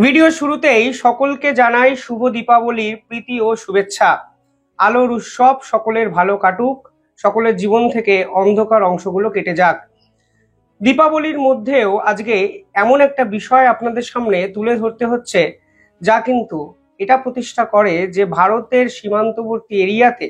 Video শুরুতেই সকলকে জানাই শুভ দীপাবলির প্রীতি ও শুভেচ্ছা। আলোর উৎসব সকলের ভালো কাটুক, সকলের জীবন থেকে অন্ধকার অংশগুলো কেটে যাক। দীপাবলির মধ্যেও আজকে এমন একটা বিষয় আপনাদের সামনে তুলে ধরতে হচ্ছে, যা কিন্তু এটা প্রতিষ্ঠা করে যে ভারতের সীমান্তবর্তী এরিয়াতে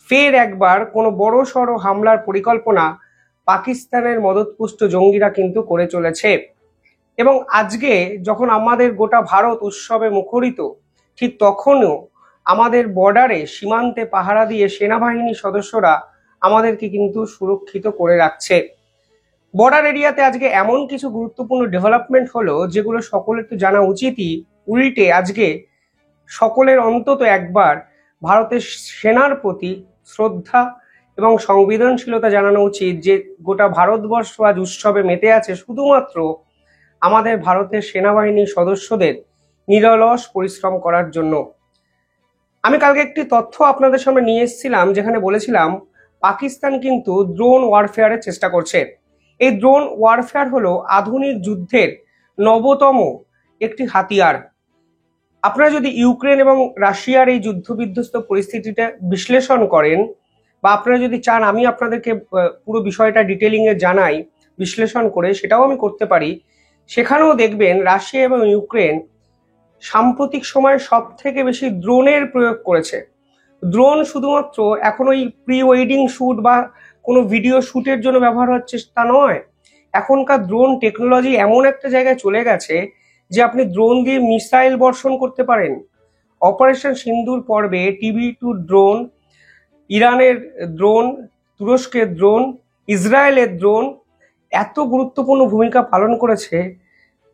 ফের একবার কোনো বড় সড় হামলার পরিকল্পনা পাকিস্তানের মদতপুষ্ট জঙ্গিরা কিন্তু করে চলেছে। এবং আজকে যখন আমাদের গোটা ভারত উৎসবে মুখরিত, ঠিক তখনও আমাদের বর্ডারে সীমান্তে পাহারা দিয়ে সেনাবাহিনী সদস্যরা আমাদেরকে কিন্তু সুরক্ষিত করে রাখছে। বর্ডার এরিয়াতে আজকে এমন কিছু গুরুত্বপূর্ণ ডেভেলপমেন্ট হলো যেগুলো সকলের তো জানা উচিতই, উল্টে আজকে সকলের অন্তত একবার ভারতের সেনার প্রতি শ্রদ্ধা এবং সংবেদনশীলতা জানানো উচিত যে গোটা ভারতবর্ষ আজ উৎসবে মেতে আছে শুধুমাত্র আমাদের ভারতের সেনাবাহিনীর সদস্যদের নিরলস পরিশ্রম করার জন্য। আমি কালকে একটি তথ্য আপনাদের সামনে নিয়ে এসেছিলাম, যেখানে বলেছিলাম পাকিস্তান কিন্তু ড্রোন ওয়ারফেয়ারের চেষ্টা করছে। এই ড্রোন ওয়ারফেয়ার হলো আধুনিক যুদ্ধের নবতম একটি হাতিয়ার। আপনারা যদি ইউক্রেন এবং রাশিয়ার এই যুদ্ধ বিধ্বস্ত পরিস্থিতিটা বিশ্লেষণ করেন, বা আপনারা যদি চান আমি আপনাদেরকে পুরো বিষয়টা ডিটেলিং এ জানাই বিশ্লেষণ করে, সেটাও আমি করতে পারি। সেখানেও দেখবেন রাশিয়া এবং ইউক্রেন সাম্প্রতিক সময়ে সব থেকে বেশি ড্রোনের প্রয়োগ করেছে। ড্রোন শুধুমাত্র এখন ওই প্রি ওয়েডিং শ্যুট বা কোনো ভিডিও শ্যুটের জন্য ব্যবহার হচ্ছে তা নয়। এখনকার ড্রোন টেকনোলজি এমন একটা জায়গায় চলে গেছে যে আপনি ড্রোন দিয়ে মিসাইল বর্ষণ করতে পারেন। অপারেশন সিন্দুর পর্বে TB2 ড্রোন, ইরানের ড্রোন, তুরস্কের ড্রোন, ইসরায়েলের ড্রোন এত গুরুত্বপূর্ণ ভূমিকা পালন করেছে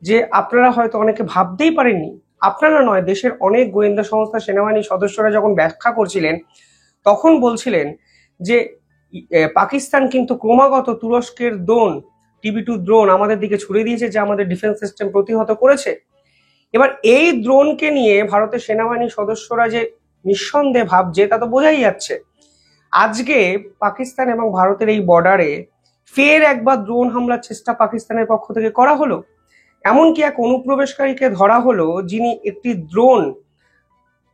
যে আপনারা হয়তো অনেকে ভাবতেই পারেননি। আপনারা নয়, দেশের অনেক গোয়েন্দা সংস্থা সেনাবাহিনীর সদস্যরা যখন ব্যাখ্যা করছিলেন তখন বলছিলেন যে পাকিস্তান কিন্তু ক্রমাগত তুরস্কের ড্রোন, TB2 ড্রোন আমাদের দিকে ছুড়ে দিয়েছে, যে আমাদের ডিফেন্স সিস্টেম প্রতিহত করেছে। এবার এই ড্রোনকে নিয়ে ভারতের সেনাবাহিনীর সদস্যরা যে নিঃসন্দেহে ভাবছে তা তো বোঝাই যাচ্ছে। আজকে পাকিস্তান এবং ভারতের এই বর্ডারে ফের একবার ড্রোন হামলার চেষ্টা পাকিস্তানের পক্ষ থেকে করা হলো। এমনকি এক অনুপ্রবেশকারীকে ধরা হলো, যিনি একটি ড্রোন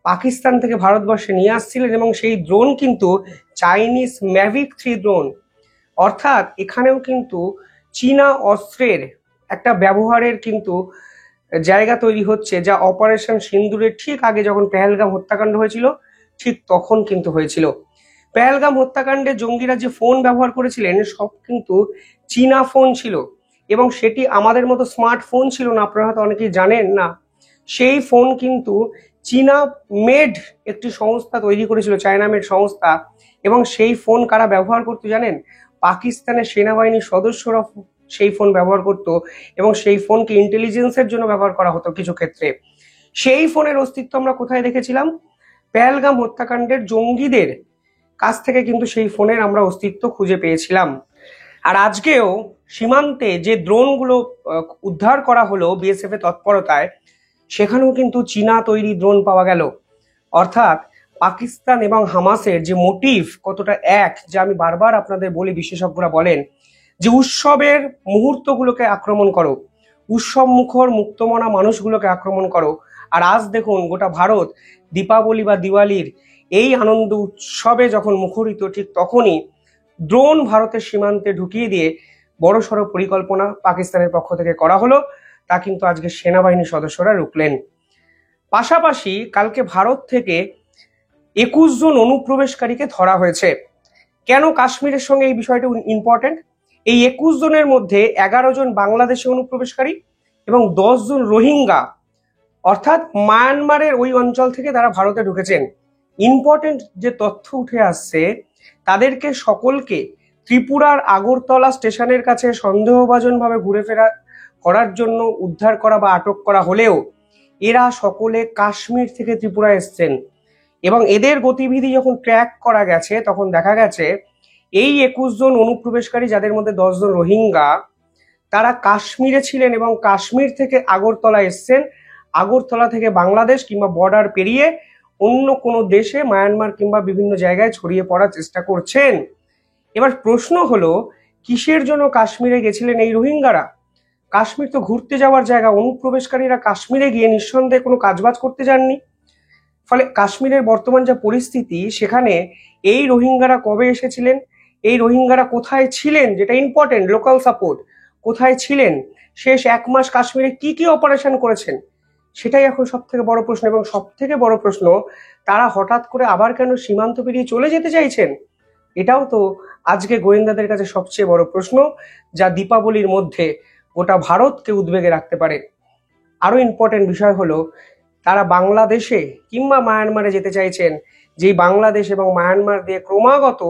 পাকিস্তান থেকে ভারতবর্ষে নিয়ে আসছিলেন, এবং সেই ড্রোন কিন্তু চাইনিজ ম্যাভিক 3 ড্রোন। অর্থাৎ এখানেও কিন্তু চীনা অস্ত্রের একটা ব্যবহারের কিন্তু জায়গা তৈরি হচ্ছে, যা অপারেশন সিন্দুরের ঠিক আগে যখন পেহেলগাম হত্যাকাণ্ড হয়েছিল ঠিক তখন কিন্তু হয়েছিল। পেহেলগাম হত্যাকাণ্ডে জঙ্গিরা যে ফোন ব্যবহার করেছিলেন সব কিন্তু চীনা ফোন ছিল, এবং সেটি আমাদের মতো স্মার্টফোন ছিল না, আপনারা হয়তো অনেকেই জানেন না। সেই ফোন কিন্তু চীনা মেড একটি সংস্থা তৈরি করেছিল, চায়না মেড সংস্থা। এবং সেই ফোন কারা ব্যবহার করতে জানেন? পাকিস্তানের সেনাবাহিনীর সদস্যরা সেই ফোন ব্যবহার করত, এবং সেই ফোনকে ইন্টেলিজেন্সের জন্য ব্যবহার করা হতো কিছু ক্ষেত্রে। সেই ফোনের অস্তিত্ব আমরা কোথায় দেখেছিলাম? পেহেলগাম হত্যাকাণ্ডের জঙ্গিদের কাছ থেকে কিন্তু সেই ফোনের আমরা অস্তিত্ব খুঁজে পেয়েছিলাম। আর আজকেও সীমান্তে যে ড্রোনগুলো উদ্ধার করা হলো BSF এর তৎপরতায়, সেখানেও কিন্তু চীনা তৈরি ড্রোন পাওয়া গেল। অর্থাৎ পাকিস্তান এবং হামাসের যে মোটিভ কতটা এক, যা আমি বারবার আপনাদের বলি, বিশেষজ্ঞরা বলেন যে উৎসবের মুহূর্তগুলোকে আক্রমণ করো, উৎসব মুখর মুক্তমনা মানুষগুলোকে আক্রমণ করো। আর আজ দেখুন গোটা ভারত দীপাবলি বা দিওয়ালির এই আনন্দ উৎসবে যখন মুখরিত, ঠিক তখনই ড্রোন ভারতের সীমান্তে ঢুকিয়ে দিয়ে বড়সড় পরিকল্পনা পাকিস্তানের পক্ষ থেকে করা হলো, তা কিন্তু আজকে সেনাবাহিনীর সদস্যরা রুখলেন। পাশাপাশি কালকে ভারত থেকে 21 জন অনুপ্রবেশকারীকে ধরা হয়েছে। কেন কাশ্মীরের সঙ্গে এই বিষয়টা ইম্পর্টেন্ট? এই 21 জনের মধ্যে 11 জন বাংলাদেশি অনুপ্রবেশকারী এবং 10 জন রোহিঙ্গা, অর্থাৎ মায়ানমারের ওই অঞ্চল থেকে তারা ভারতে ঢুকেছেন। ইম্পর্টেন্ট যে তথ্য উঠে আসছে, তাদেরকে সকলকে ত্রিপুরার আগরতলা স্টেশনের কাছে সন্দেহভাজনভাবে ঘুরে ফেরা করার জন্য উদ্ধার করা বা আটক করা হলেও এরা সকলে কাশ্মীর থেকে ত্রিপুরা এসছেন। এবং এদের গতিবিধি যখন ট্র্যাক করা গেছে তখন দেখা গেছে এই 21 জন অনুপ্রবেশকারী, যাদের মধ্যে 10 জন রোহিঙ্গা, তারা কাশ্মীরে ছিলেন এবং কাশ্মীর থেকে আগরতলা এসছেন। আগরতলা থেকে বাংলাদেশ কিংবা বর্ডার পেরিয়ে অন্য কোনো দেশে, মায়ানমার কিংবা বিভিন্ন জায়গায় ছড়িয়ে পড়ার চেষ্টা করছেন। এবার প্রশ্ন হলো, কিসের জন্য কাশ্মীরে গেছিলেন এই রোহিঙ্গারা? কাশ্মীর তো ঘুরতে যাওয়ার জায়গা, অনুপ্রবেশকারীরা কাশ্মীরে গিয়ে নিঃসন্দেহে কোনো কাজবাজ করতে যাননি। ফলে কাশ্মীরের বর্তমান যা পরিস্থিতি, সেখানে এই রোহিঙ্গারা কবে এসেছিলেন, এই রোহিঙ্গারা কোথায় ছিলেন, যেটা ইম্পর্টেন্ট, লোকাল সাপোর্ট কোথায় ছিলেন, শেষ 1 মাস কাশ্মীরে কি কি অপারেশন করেছেন, সেটাই এখন সব থেকে বড় প্রশ্ন। এবং সব থেকে বড় প্রশ্ন, তারা হঠাৎ করে আবার কেন সীমান্ত পেরিয়ে চলে যেতে চাইছেন, এটাও তো আজকে গোয়েন্দাদের কাছে সবচেয়ে বড় প্রশ্ন, যা দীপাবলির মধ্যে গোটা ভারতকে উদ্বেগে রাখতে পারে। আরো ইম্পর্টেন্ট বিষয় হলো, তারা বাংলাদেশে কিংবা মায়ানমারে যেতে চাইছেন, যেই বাংলাদেশ এবং মায়ানমার দিয়ে ক্রমাগত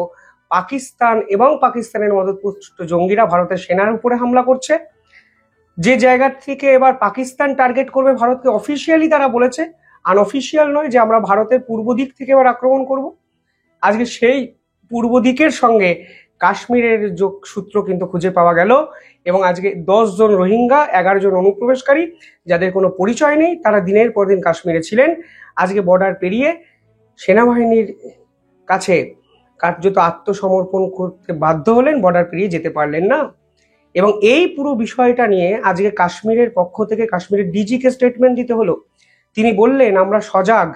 পাকিস্তান এবং পাকিস্তানের মদতপুষ্ট জঙ্গিরা ভারতের সেনার উপরে হামলা করছে। যে জায়গা থেকে এবার পাকিস্তান টার্গেট করবে ভারতকে, অফিসিয়ালি তারা বলেছে, আনঅফিসিয়াল নয়, যে আমরা ভারতের পূর্ব দিক থেকে এবার আক্রমণ করব। আজকে সেই পূর্ব দিকের সঙ্গে কাশ্মীরের যোগসূত্র কিন্তু খুঁজে পাওয়া গেল, এবং আজকে 10 জন রোহিঙ্গা, 11 জন অনুপ্রবেশকারী, যাদের কোনো পরিচয় নেই, তারা দিনের পর দিন কাশ্মীরে ছিলেন, আজকে বর্ডার পেরিয়ে সেনাবাহিনীর কাছে কার্যত আত্মসমর্পণ করতে বাধ্য হলেন, বর্ডার পেরিয়ে যেতে পারলেন না। এবং এই পুরো বিষয়টা নিয়ে আজকে কাশ্মীরের পক্ষ থেকে কাশ্মীরের ডিজিকে স্টেটমেন্ট দিতে হলো। তিনি বললেন, আমরা সজাগ,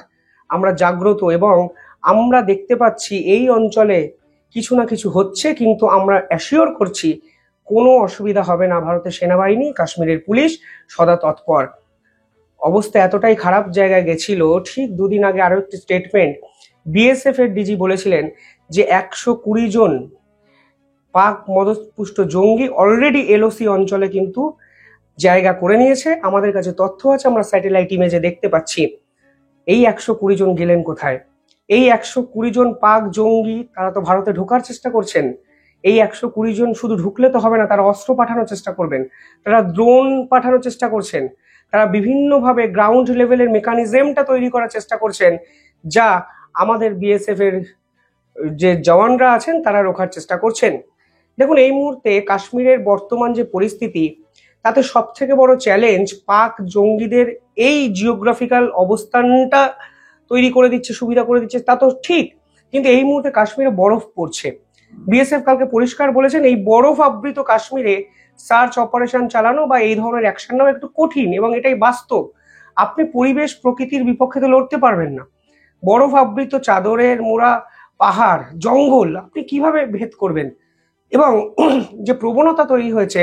আমরা জাগ্রত, এবং আমরা দেখতে পাচ্ছি এই অঞ্চলে কিছু না কিছু হচ্ছে, কিন্তু আমরা অ্যাসিওর করছি কোনো অসুবিধা হবে না। ভারতের সেনাবাহিনী, কাশ্মীরের পুলিশ সদা তৎপর। অবস্থা এতটাই খারাপ জায়গায় গেছিল, ঠিক 2 দিন আগে আরো একটি স্টেটমেন্ট, বিএসএফ এর ডিজি বলেছিলেন যে 120 জন পাক মদতপুষ্ট জঙ্গি অলরেডি এলওসি অঞ্চলে কিন্তু জায়গা করে নিয়েছে। আমাদের কাছে তথ্য আছে, আমরা স্যাটেলাইট ইমেজে দেখতে পাচ্ছি। এই 120 জন গেলেন কোথায়? এই 120 জন পাক জঙ্গি, তারা তো ভারতে ঢোকার চেষ্টা করছেন। এই 120 জন শুধু ঢুকলে তো হবে না, তারা অস্ত্র পাঠানোর চেষ্টা করবেন, তারা ড্রোন পাঠানোর চেষ্টা করছেন, তারা বিভিন্নভাবে গ্রাউন্ড লেভেলের মেকানিজমটা তৈরি করার চেষ্টা করছেন, যা আমাদের বিএসএফ এর যে জওয়ানরা আছেন তারা রোখার চেষ্টা করছেন। দেখুন, এই মুহূর্তে কাশ্মীরের বর্তমান যে পরিস্থিতি, তাতে সব থেকে বড় চ্যালেঞ্জ পাক জঙ্গিদের এই জিওগ্রাফিক্যাল অবস্থানটা তৈরি করে দিচ্ছে, সুবিধা করে দিচ্ছে, তা তো ঠিক, কিন্তু এই মুহূর্তে কাশ্মীরে বরফ পড়ছে। বিএসএফ কালকে পরিষ্কার বলেছেন, এই বরফ আবৃত কাশ্মীরে সার্চ অপারেশন চালানো বা এই ধরনের অ্যাকশন নেওয়া একটু কঠিন, এবং এটাই বাস্তব। আপনি পরিবেশ প্রকৃতির বিপক্ষে তো লড়তে পারবেন না। বরফ আবৃত চাদরের মোড়া পাহাড়, জঙ্গল আপনি কিভাবে ভেদ করবেন? এবং যে প্রবণতা তৈরি হয়েছে,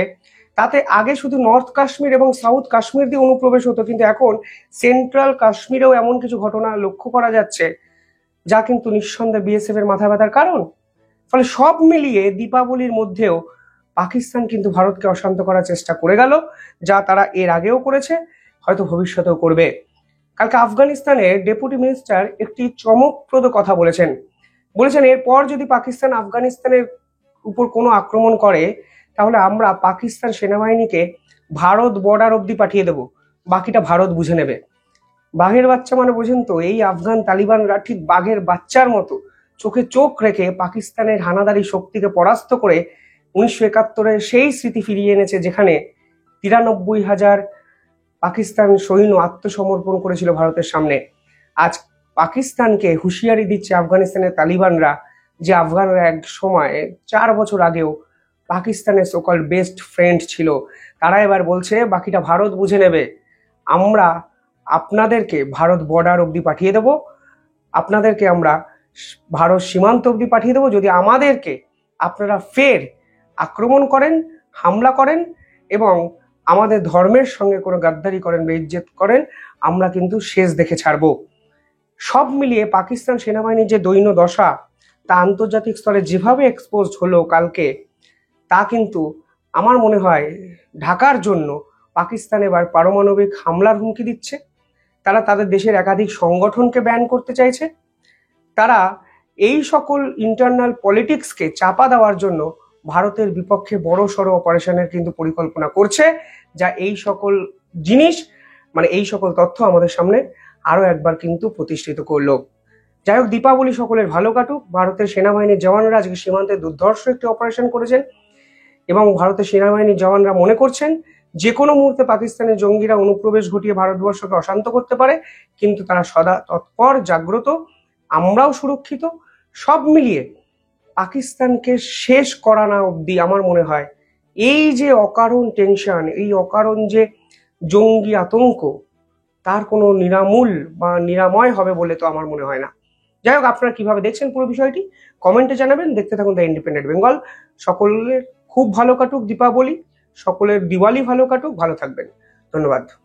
তাতে আগে শুধু নর্থ কাশ্মীর এবং সাউথ কাশ্মীর দিয়ে অনুপ্রবেশ হতো, কিন্তু এখন সেন্ট্রাল কাশ্মীরেও এমন কিছু ঘটনা লক্ষ্য করা যাচ্ছে, যা কিন্তু নিঃসন্দেহে বিএসএফ এর মাথা ব্যথার কারণ। ফলে সব মিলিয়ে দীপাবলির মধ্যেও পাকিস্তান কিন্তু ভারতকে অশান্ত করার চেষ্টা করে গেল, যা তারা এর আগেও করেছে, হয়তো ভবিষ্যতেও করবে। কালকে আফগানিস্তানের ডেপুটি মিনিস্টার একটি চমকপ্রদ কথা বলেছেন। এরপর যদি পাকিস্তান আফগানিস্তানের উপর কোনো আক্রমণ করে, তাহলে আমরা পাকিস্তান সেনাবাহিনীকে ভারত বর্ডার অব্দি পাঠিয়ে দেব, বাকিটা ভারত বুঝে নেবে। বাঘের বাচ্চা মানে বোঝেন তো, এই আফগান তালিবানরা ঠিক বাঘের বাচ্চার মতো চোখে চোখ রেখে পাকিস্তানের হানাদারি শক্তিকে পরাস্ত করে 1971-এর সেই স্মৃতি ফিরিয়ে এনেছে, যেখানে 93,000 পাকিস্তান সৈন্য আত্মসমর্পণ করেছিল ভারতের সামনে। আজ পাকিস্তানকে হুঁশিয়ারি দিচ্ছে আফগানিস্তানের তালিবানরা, যে আফগানরা এক সময় 4 বছর আগেও পাকিস্তানের সোকল বেস্ট ফ্রেন্ড ছিল। তারা এবার বলছে বাকিটা ভারত বুঝে নেবে, আমরা আপনাদেরকে ভারত বর্ডার অব্দি পাঠিয়ে দেব, আপনাদেরকে আমরা ভারত সীমান্ত অব্দি পাঠিয়ে দেবো, যদি আমাদেরকে আপনারা ফের আক্রমণ করেন, হামলা করেন এবং আমাদের ধর্মের সঙ্গে কোনো গাদ্দারি করেন, বেইজ্জত করেন, আমরা কিন্তু শেষ দেখে ছাড়বো। সব মিলিয়ে পাকিস্তান সেনাবাহিনীর যে দৈন্য দশা, তা আন্তর্জাতিক স্তরে যেভাবে এক্সপোজড হলো কালকে, তা কিন্তু আমার মনে হয় ঢাকার জন্য পাকিস্তান এবার পারমাণবিক হামলার হুমকি দিচ্ছে। তারা তাদের দেশের একাধিক সংগঠনকে ব্যান করতে চাইছে। তারা এই সকল ইন্টারনাল পলিটিক্সকে চাপা দেওয়ার জন্য ভারতের বিপক্ষে বড় সড়ো অপারেশনের কিন্তু পরিকল্পনা করছে, যা এই সকল জিনিস মানে এই সকল তথ্য আমাদের সামনে আরো একবার কিন্তু প্রতিষ্ঠিত করলো। যাই হোক, দীপাবলি সকলের ভালো কাটুক। ভারতের সেনাবাহিনীর জওয়ানরা আজকে সীমান্তে দুর্ধর্ষ একটি অপারেশন করেছেন, এবং ভারতের সেনাবাহিনীর জওয়ানরা মনে করছেন যে কোনো মুহূর্তে পাকিস্তানের জঙ্গিরা অনুপ্রবেশ ঘটিয়ে ভারতবর্ষকে অশান্ত করতে পারে, কিন্তু তারা সদা তৎপর, জাগ্রত, আমরাও সুরক্ষিত। সব মিলিয়ে পাকিস্তানকে শেষ করা না অব্দি আমার মনে হয় এই যে অকারণ টেনশন, এই অকারণ যে জঙ্গি আতঙ্ক, তার কোনো নিরামূল বা নিরাময় হবে বলে তো আমার মনে হয় না। যাই হোক, আপনারা কিভাবে দেখছেন পুরো বিষয়টি কমেন্টে জানাবেন। দেখতে থাকুন দ্য ইন্ডিপেন্ডেন্ট বেঙ্গল। সকলের খুব ভালো কাটুক দীপাবলি, সকলের দিওয়ালি ভালো কাটুক, ভালো থাকবেন। ধন্যবাদ।